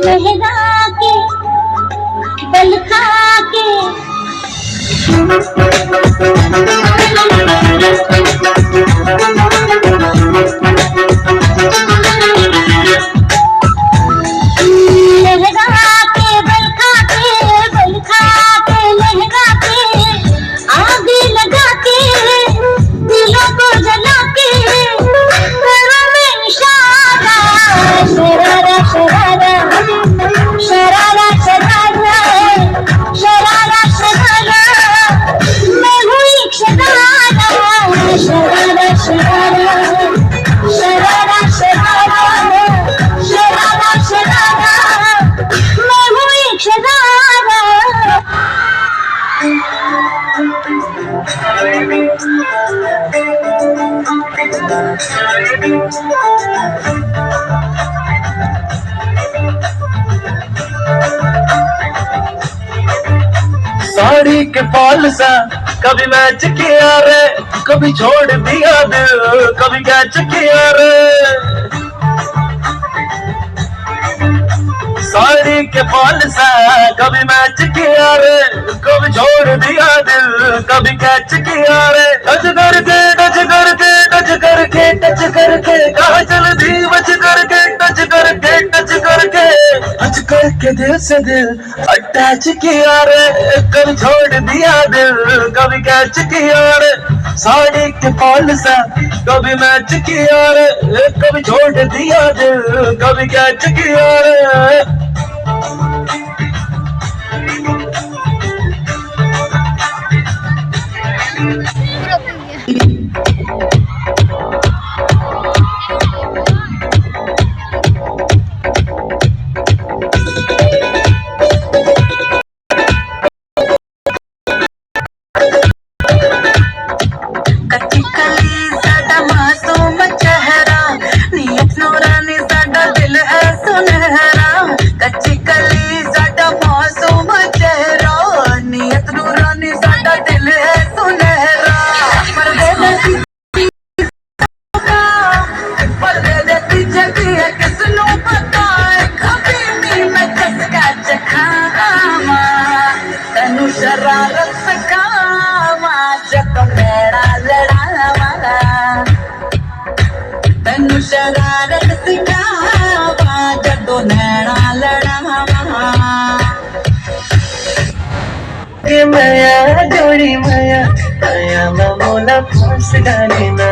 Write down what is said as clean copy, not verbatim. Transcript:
लहरा के बल खा के साड़ी के फॉल सा कभी मैच किया रे, कभी छोड़ दिया दिल, कभी कैच किया रे। साड़ी के फॉल सा कभी मैच किया रे, कभी छोड़ दिया दिल, कभी कैच किया रे। टच करके टच करके टच करके टच करके कहाँ चल दी बच करके टच करके टच करके टच करके दिल से दिल अटैच किया रे, कभी छोड़ दिया दिल, कभी कैच किया रे। साड़ी के फॉल सा कभी मैच किया रे, कभी छोड़ दिया दिल, कभी कैच किया रे। शरारत सिखावा जब मेरा लड़ावा, तैनू शरारत सिखावा जब नैना लड़ावा। माया जोड़ी माया माया मोला फांस डालेना।